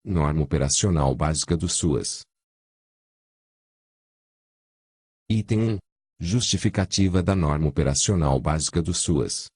Norma operacional básica do SUAS. Item 1. Justificativa da norma operacional básica do SUAS.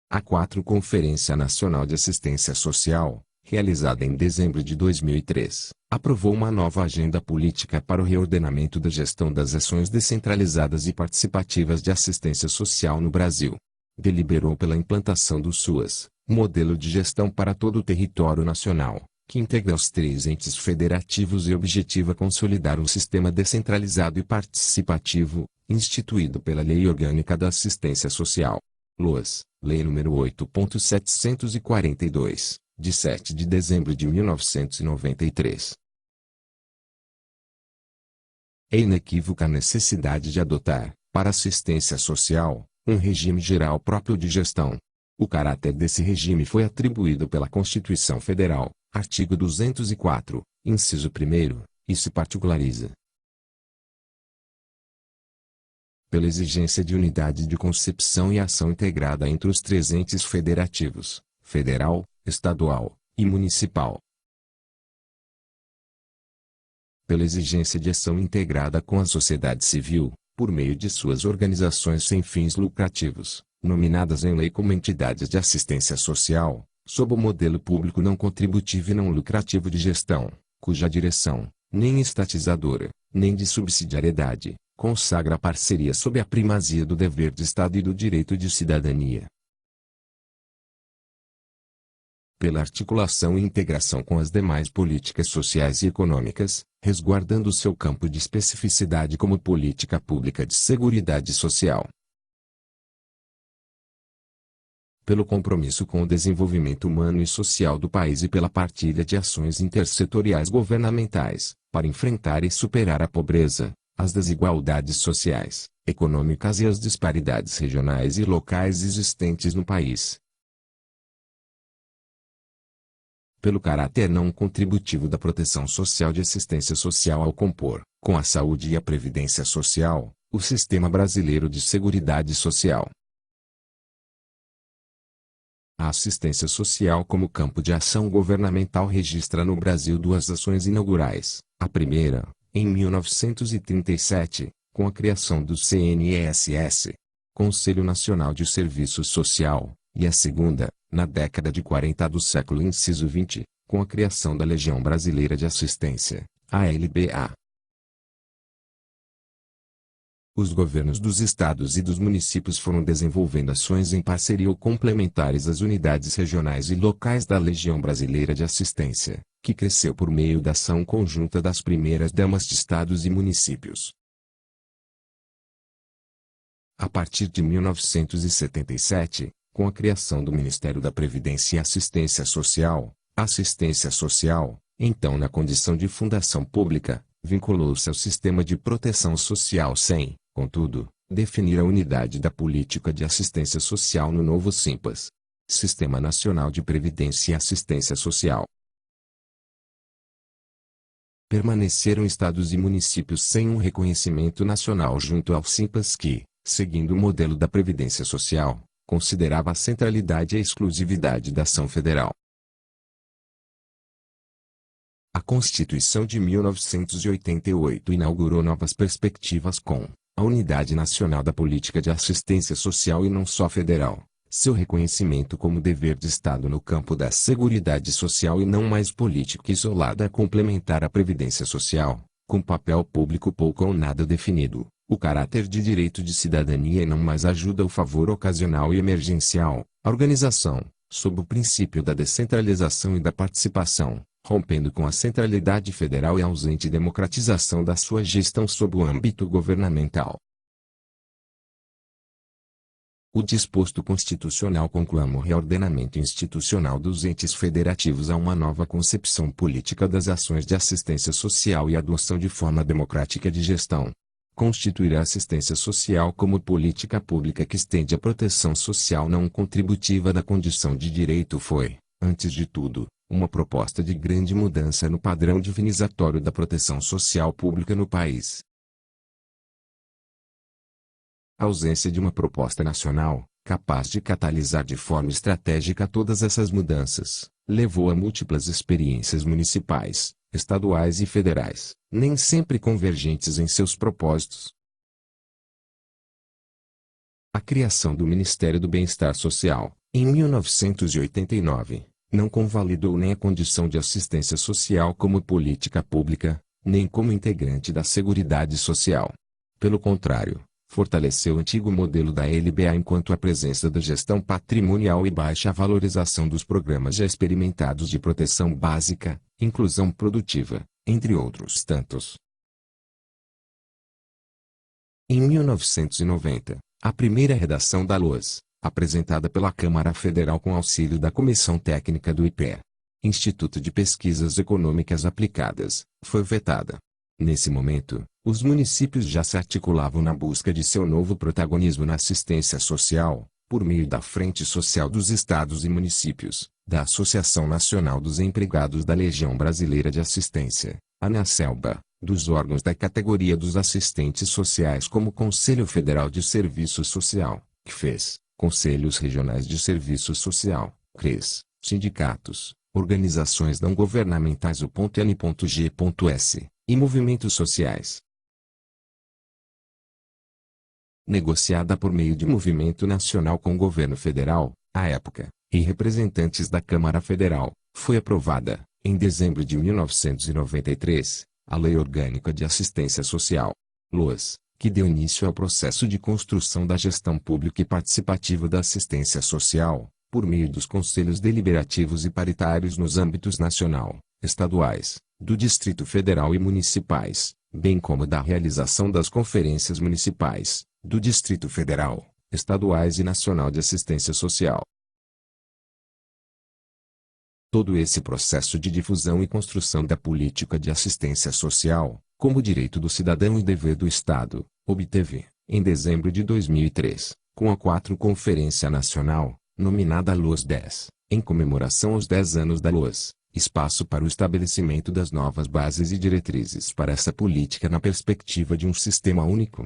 A 4 Conferência Nacional de Assistência Social, realizada em dezembro de 2003, aprovou uma nova agenda política para o reordenamento da gestão das ações descentralizadas e participativas de assistência social no Brasil. Deliberou pela implantação do SUAS, modelo de gestão para todo o território nacional, que integra os 3 entes federativos e objetiva consolidar um sistema descentralizado e participativo, instituído pela Lei Orgânica da Assistência Social. LOAS, Lei nº 8.742, de 7 de dezembro de 1993. É inequívoca a necessidade de adotar, para assistência social, um regime geral próprio de gestão. O caráter desse regime foi atribuído pela Constituição Federal, artigo 204, inciso 1º, e se particulariza pela exigência de unidade de concepção e ação integrada entre os 3 entes federativos, federal, estadual e municipal. Pela exigência de ação integrada com a sociedade civil, por meio de suas organizações sem fins lucrativos, nominadas em lei como entidades de assistência social, sob o modelo público não contributivo e não lucrativo de gestão, cuja direção, nem estatizadora, nem de subsidiariedade, consagra a parceria sob a primazia do dever de Estado e do direito de cidadania. Pela articulação e integração com as demais políticas sociais e econômicas, resguardando seu campo de especificidade como política pública de seguridade social. Pelo compromisso com o desenvolvimento humano e social do país e pela partilha de ações intersetoriais governamentais, para enfrentar e superar a pobreza, as desigualdades sociais, econômicas e as disparidades regionais e locais existentes no país. Pelo caráter não contributivo da proteção social de assistência social ao compor, com a saúde e a previdência social, o sistema brasileiro de seguridade social. A assistência social como campo de ação governamental registra no Brasil 2 ações inaugurais. A primeira, em 1937, com a criação do CNSS, Conselho Nacional de Serviço Social, e a segunda, na década de 40 do século inciso 20, com a criação da Legião Brasileira de Assistência, ALBA. Os governos dos estados e dos municípios foram desenvolvendo ações em parceria ou complementares às unidades regionais e locais da Legião Brasileira de Assistência, que cresceu por meio da ação conjunta das primeiras damas de estados e municípios. A partir de 1977, com a criação do Ministério da Previdência e Assistência Social, então na condição de fundação pública, vinculou-se ao sistema de proteção social sem, contudo, definir a unidade da política de assistência social no novo SIMPAS, Sistema Nacional de Previdência e Assistência Social. Permaneceram estados e municípios sem um reconhecimento nacional junto ao SIMPAS que, seguindo o modelo da Previdência Social, considerava a centralidade e a exclusividade da ação federal. A Constituição de 1988 inaugurou novas perspectivas com a Unidade Nacional da Política de Assistência Social e não só federal, seu reconhecimento como dever de Estado no campo da seguridade social e não mais política isolada a complementar a Previdência Social, com papel público pouco ou nada definido, o caráter de direito de cidadania e não mais ajuda ou favor ocasional e emergencial, a organização, sob o princípio da descentralização e da participação, rompendo com a centralidade federal e ausente democratização da sua gestão sob o âmbito governamental. O disposto constitucional conclama o reordenamento institucional dos entes federativos a uma nova concepção política das ações de assistência social e adoção de forma democrática de gestão. Constituir a assistência social como política pública que estende a proteção social não contributiva da condição de direito foi, antes de tudo, uma proposta de grande mudança no padrão divinizatório da proteção social pública no país. A ausência de uma proposta nacional, capaz de catalisar de forma estratégica todas essas mudanças, levou a múltiplas experiências municipais, estaduais e federais, nem sempre convergentes em seus propósitos. A criação do Ministério do Bem-Estar Social, em 1989, não convalidou nem a condição de assistência social como política pública, nem como integrante da Seguridade Social. Pelo contrário, fortaleceu o antigo modelo da LBA enquanto a presença da gestão patrimonial e baixa valorização dos programas já experimentados de proteção básica, inclusão produtiva, entre outros tantos. Em 1990, a primeira redação da LOAS, apresentada pela Câmara Federal com auxílio da Comissão Técnica do IPE, Instituto de Pesquisas Econômicas Aplicadas, foi vetada. Nesse momento, os municípios já se articulavam na busca de seu novo protagonismo na assistência social, por meio da Frente Social dos Estados e Municípios, da Associação Nacional dos Empregados da Legião Brasileira de Assistência, ANACELBA, dos órgãos da categoria dos assistentes sociais como Conselho Federal de Serviço Social, CFES, Conselhos Regionais de Serviço Social, CRES, sindicatos, organizações não governamentais U.N.G.S, e movimentos sociais. Negociada por meio de movimento nacional com o governo federal, à época, e representantes da Câmara Federal, foi aprovada, em dezembro de 1993, a Lei Orgânica de Assistência Social, LOAS, que deu início ao processo de construção da gestão pública e participativa da assistência social, por meio dos conselhos deliberativos e paritários nos âmbitos nacional, estaduais, do Distrito Federal e municipais, bem como da realização das conferências municipais, do Distrito Federal, estaduais e nacional de assistência social. Todo esse processo de difusão e construção da política de assistência social, como direito do cidadão e dever do Estado, obteve, em dezembro de 2003, com a 4ª Conferência Nacional, nominada LOAS 10, em comemoração aos 10 anos da LOAS, espaço para o estabelecimento das novas bases e diretrizes para essa política na perspectiva de um sistema único.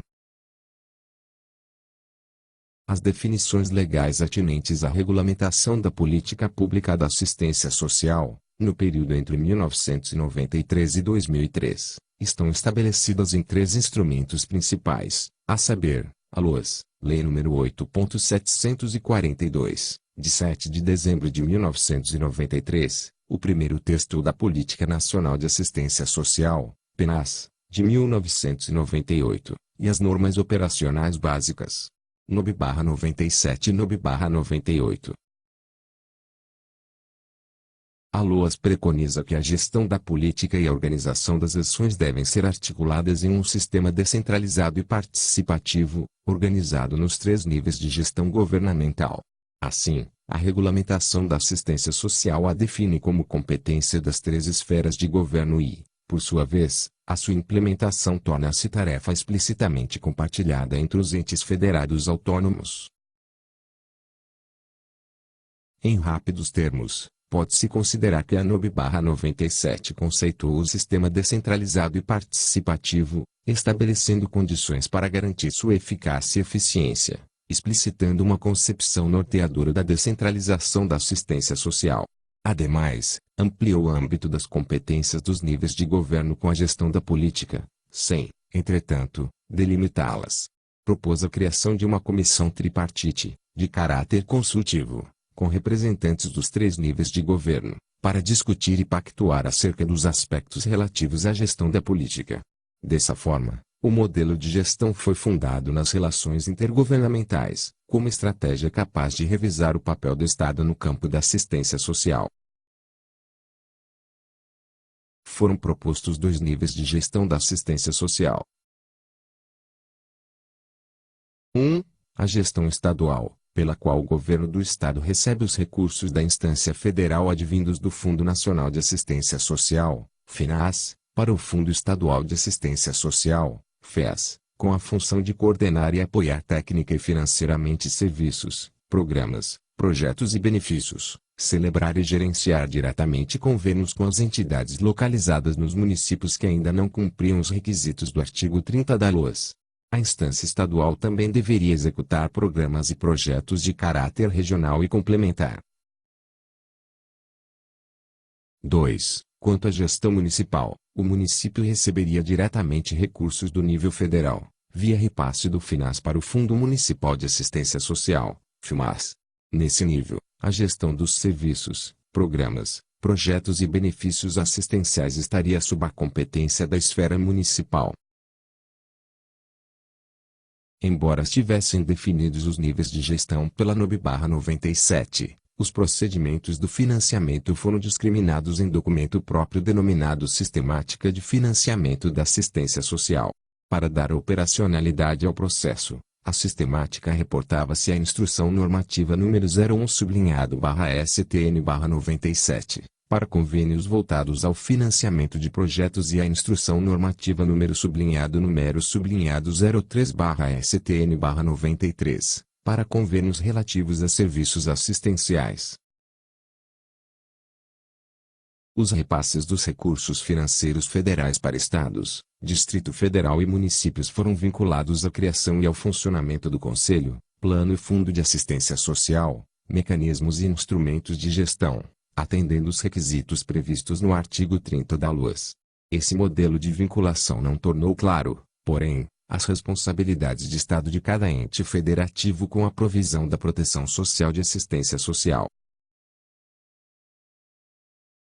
As definições legais atinentes à regulamentação da política pública da assistência social, no período entre 1993 e 2003, estão estabelecidas em 3 instrumentos principais, a saber, a LOAS, Lei nº 8.742, de 7 de dezembro de 1993, o primeiro texto da Política Nacional de Assistência Social, PNAS, de 1998, e as normas operacionais básicas. NOB/97 e NOB/98. A LOAS preconiza que a gestão da política e a organização das ações devem ser articuladas em um sistema descentralizado e participativo, organizado nos 3 níveis de gestão governamental. Assim, a regulamentação da assistência social a define como competência das 3 esferas de governo e, por sua vez, a sua implementação torna-se tarefa explicitamente compartilhada entre os entes federados autônomos. Em rápidos termos, pode-se considerar que a NOB/97 conceitua o sistema descentralizado e participativo, estabelecendo condições para garantir sua eficácia e eficiência, explicitando uma concepção norteadora da descentralização da assistência social. Ademais, ampliou o âmbito das competências dos níveis de governo com a gestão da política, sem, entretanto, delimitá-las. Propôs a criação de uma comissão tripartite, de caráter consultivo, com representantes dos 3 níveis de governo, para discutir e pactuar acerca dos aspectos relativos à gestão da política. Dessa forma, o modelo de gestão foi fundado nas relações intergovernamentais, como estratégia capaz de revisar o papel do Estado no campo da assistência social. Foram propostos 2 níveis de gestão da assistência social. 1. A gestão estadual, pela qual o governo do Estado recebe os recursos da instância federal advindos do Fundo Nacional de Assistência Social, FNAS, para o Fundo Estadual de Assistência Social, FES, com a função de coordenar e apoiar técnica e financeiramente serviços, programas, projetos e benefícios, celebrar e gerenciar diretamente convênios com as entidades localizadas nos municípios que ainda não cumpriam os requisitos do artigo 30 da LOAS. A instância estadual também deveria executar programas e projetos de caráter regional e complementar. 2. Quanto à gestão municipal, o município receberia diretamente recursos do nível federal, via repasse do FINAS para o Fundo Municipal de Assistência Social, FMAS. Nesse nível, a gestão dos serviços, programas, projetos e benefícios assistenciais estaria sob a competência da esfera municipal. Embora estivessem definidos os níveis de gestão pela NOB/97, os procedimentos do financiamento foram discriminados em documento próprio denominado Sistemática de Financiamento da Assistência Social. Para dar operacionalidade ao processo, a sistemática reportava-se à Instrução Normativa número 01/STN/97, para convênios voltados ao financiamento de projetos e à Instrução Normativa número 03/STN/93, para convênios relativos a serviços assistenciais. Os repasses dos recursos financeiros federais para estados, Distrito Federal e municípios foram vinculados à criação e ao funcionamento do Conselho, Plano e Fundo de Assistência Social, mecanismos e instrumentos de gestão, atendendo os requisitos previstos no artigo 30 da LOAS. Esse modelo de vinculação não tornou claro, porém, as responsabilidades de Estado de cada ente federativo com a provisão da proteção social de assistência social.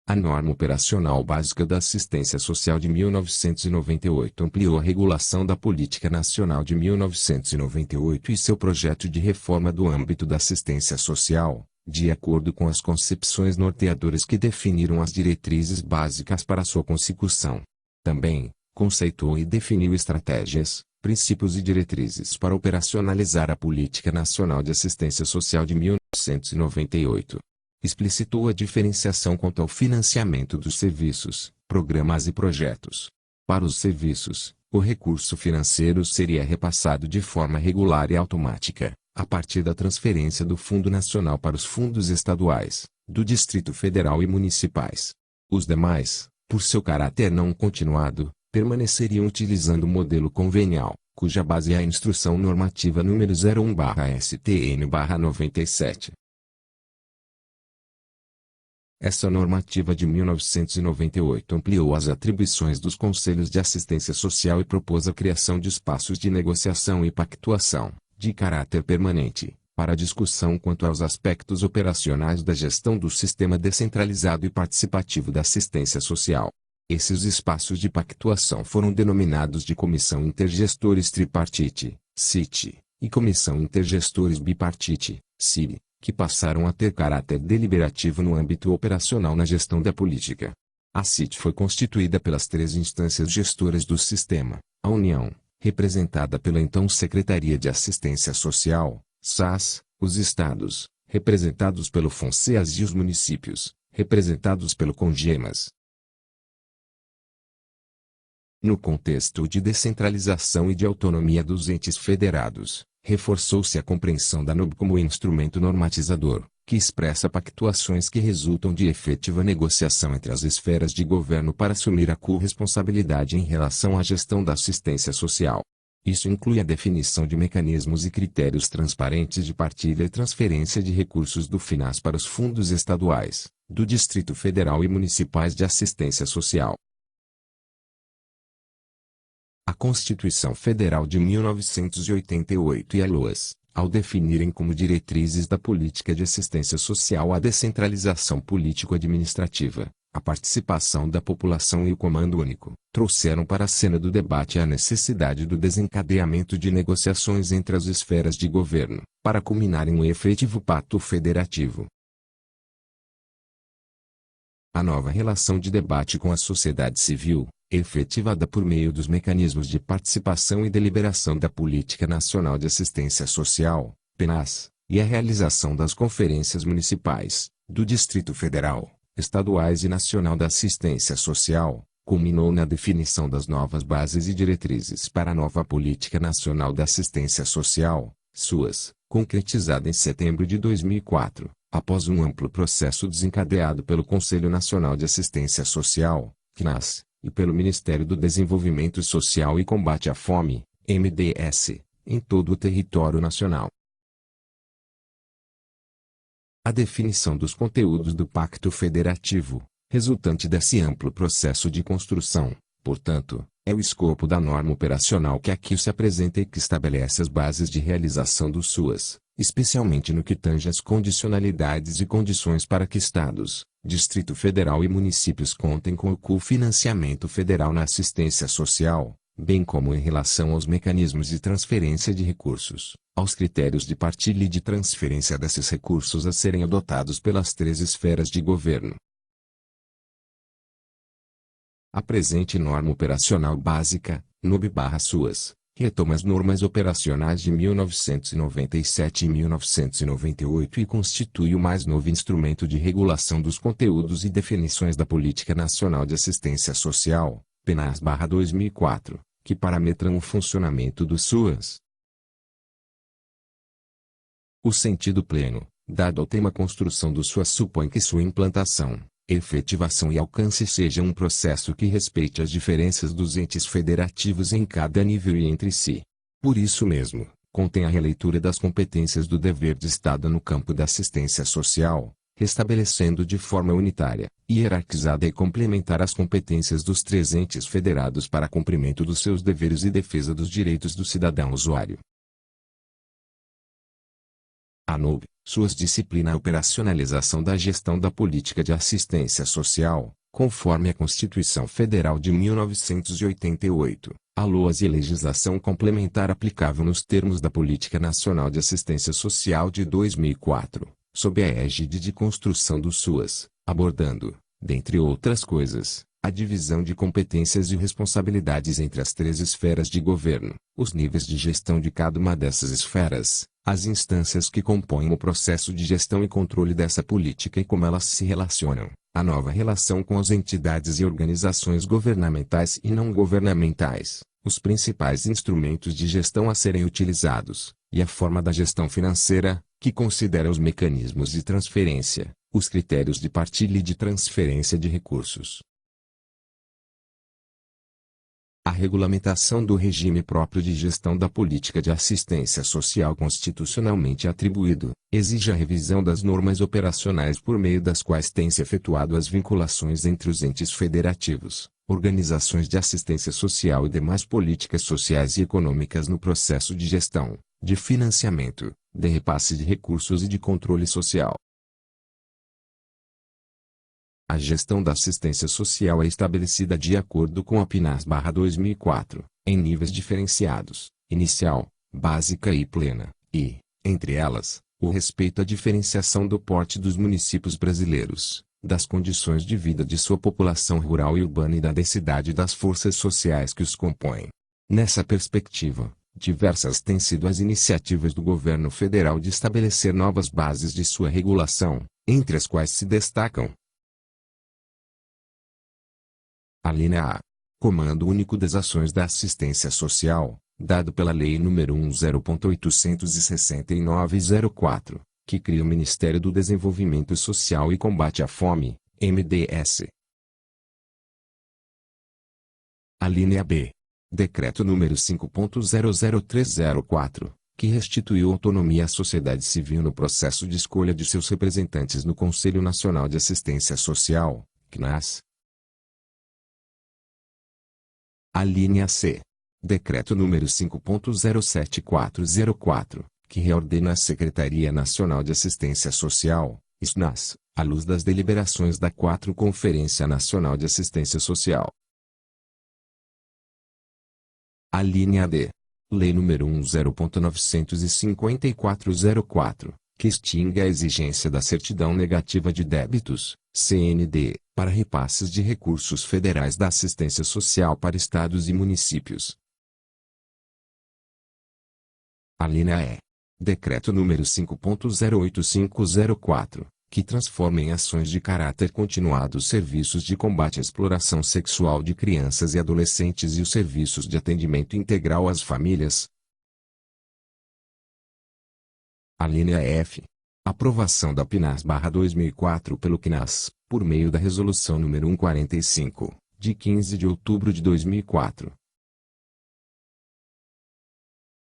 A Norma Operacional Básica da Assistência Social de 1998 ampliou a regulação da Política Nacional de 1998 e seu projeto de reforma do âmbito da assistência social, de acordo com as concepções norteadoras que definiram as diretrizes básicas para sua consecução. Também, conceituou e definiu estratégias, princípios e diretrizes para operacionalizar a Política Nacional de Assistência Social de 1998. Explicitou a diferenciação quanto ao financiamento dos serviços, programas e projetos. Para os serviços, o recurso financeiro seria repassado de forma regular e automática, a partir da transferência do Fundo Nacional para os fundos estaduais, do Distrito Federal e municipais. Os demais, por seu caráter não continuado, permaneceriam utilizando o modelo convenial, cuja base é a Instrução Normativa número 01/STN/97. Essa normativa de 1998 ampliou as atribuições dos Conselhos de Assistência Social e propôs a criação de espaços de negociação e pactuação, de caráter permanente, para discussão quanto aos aspectos operacionais da gestão do sistema descentralizado e participativo da assistência social. Esses espaços de pactuação foram denominados de Comissão Intergestores Tripartite, CIT, e Comissão Intergestores Bipartite, CIB, que passaram a ter caráter deliberativo no âmbito operacional na gestão da política. A CIT foi constituída pelas três instâncias gestoras do sistema: a União, representada pela então Secretaria de Assistência Social, SAS, os estados, representados pelo FONSEAS e os municípios, representados pelo CONGEMAS. No contexto de descentralização e de autonomia dos entes federados, reforçou-se a compreensão da NOB como instrumento normatizador, que expressa pactuações que resultam de efetiva negociação entre as esferas de governo para assumir a corresponsabilidade em relação à gestão da assistência social. Isso inclui a definição de mecanismos e critérios transparentes de partilha e transferência de recursos do FINAS para os fundos estaduais, do Distrito Federal e municipais de assistência social. A Constituição Federal de 1988 e a LOAS, ao definirem como diretrizes da política de assistência social a descentralização político-administrativa, a participação da população e o comando único, trouxeram para a cena do debate a necessidade do desencadeamento de negociações entre as esferas de governo, para culminar em um efetivo pacto federativo. A nova relação de debate com a sociedade civil, efetivada por meio dos mecanismos de participação e deliberação da Política Nacional de Assistência Social, PNAS, e a realização das conferências municipais, do Distrito Federal, estaduais e nacional da assistência social, culminou na definição das novas bases e diretrizes para a nova Política Nacional da Assistência Social, SUAS, concretizada em setembro de 2004, após um amplo processo desencadeado pelo Conselho Nacional de Assistência Social, CNAS, e pelo Ministério do Desenvolvimento Social e Combate à Fome, MDS, em todo o território nacional. A definição dos conteúdos do Pacto Federativo, resultante desse amplo processo de construção. Portanto, é o escopo da norma operacional que aqui se apresenta e que estabelece as bases de realização dos SUAS, especialmente no que tange às condicionalidades e condições para que Estados, Distrito Federal e municípios contem com o cofinanciamento federal na assistência social, bem como em relação aos mecanismos de transferência de recursos, aos critérios de partilha e de transferência desses recursos a serem adotados pelas três esferas de governo. A presente norma operacional básica, NOB/SUAS, retoma as normas operacionais de 1997 e 1998 e constitui o mais novo instrumento de regulação dos conteúdos e definições da Política Nacional de Assistência Social, PNAS/2004, que parametram o funcionamento do SUAS. O sentido pleno, dado ao tema construção do SUAS, supõe que sua implantação, efetivação e alcance seja um processo que respeite as diferenças dos entes federativos em cada nível e entre si. Por isso mesmo, contém a releitura das competências do dever de Estado no campo da assistência social, restabelecendo de forma unitária, hierarquizada e complementar as competências dos três entes federados para cumprimento dos seus deveres e defesa dos direitos do cidadão usuário. A NOB, SUAS disciplina a operacionalização da gestão da política de assistência social, conforme a Constituição Federal de 1988, a LOAS e legislação complementar aplicável nos termos da Política Nacional de Assistência Social de 2004, sob a égide de construção do SUAS, abordando, dentre outras coisas, a divisão de competências e responsabilidades entre as três esferas de governo, os níveis de gestão de cada uma dessas esferas, as instâncias que compõem o processo de gestão e controle dessa política e como elas se relacionam, a nova relação com as entidades e organizações governamentais e não governamentais, os principais instrumentos de gestão a serem utilizados, e a forma da gestão financeira, que considera os mecanismos de transferência, os critérios de partilha e de transferência de recursos. A regulamentação do regime próprio de gestão da política de assistência social constitucionalmente atribuído, exige a revisão das normas operacionais por meio das quais tem-se efetuado as vinculações entre os entes federativos, organizações de assistência social e demais políticas sociais e econômicas no processo de gestão, de financiamento, de repasse de recursos e de controle social. A gestão da assistência social é estabelecida de acordo com a PNAS/2004, em níveis diferenciados, inicial, básica e plena, e, entre elas, o respeito à diferenciação do porte dos municípios brasileiros, das condições de vida de sua população rural e urbana e da densidade das forças sociais que os compõem. Nessa perspectiva, diversas têm sido as iniciativas do governo federal de estabelecer novas bases de sua regulação, entre as quais se destacam: a linha A. Comando Único das Ações da Assistência Social, dado pela Lei nº 10.869/04, que cria o Ministério do Desenvolvimento Social e Combate à Fome, MDS. A linha B. Decreto número 5.00304, que restituiu autonomia à sociedade civil no processo de escolha de seus representantes no Conselho Nacional de Assistência Social, CNAS. A linha C. Decreto número 5.07404, que reordena a Secretaria Nacional de Assistência Social, SNAS, à luz das deliberações da 4ª Conferência Nacional de Assistência Social. A linha D. Lei nº 10.954/04, que extingue a exigência da certidão negativa de débitos, CND, para repasses de recursos federais da assistência social para estados e municípios. A linha E. Decreto número 5.08504, que transforma em ações de caráter continuado os serviços de combate à exploração sexual de crianças e adolescentes e os serviços de atendimento integral às famílias. A linha F. Aprovação da PNAS/2004 pelo CNAS, por meio da Resolução nº 145, de 15 de outubro de 2004.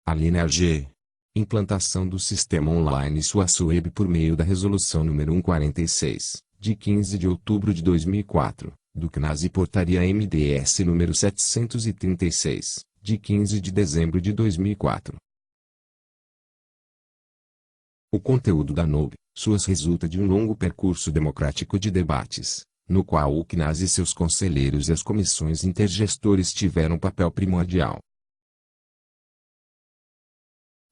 A linha G. Implantação do Sistema Online SUAS-Web por meio da Resolução nº 146, de 15 de outubro de 2004, do CNAS e Portaria MDS número 736, de 15 de dezembro de 2004. O conteúdo da NOB, suas resulta de um longo percurso democrático de debates, no qual o CNAS e seus conselheiros e as comissões intergestores tiveram papel primordial.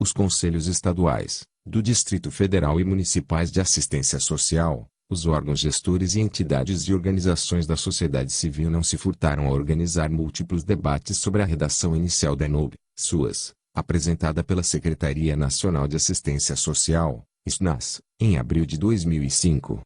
Os conselhos estaduais, do Distrito Federal e municipais de assistência social, os órgãos gestores e entidades e organizações da sociedade civil não se furtaram a organizar múltiplos debates sobre a redação inicial da NOB, apresentada pela Secretaria Nacional de Assistência Social, SNAS, em abril de 2005.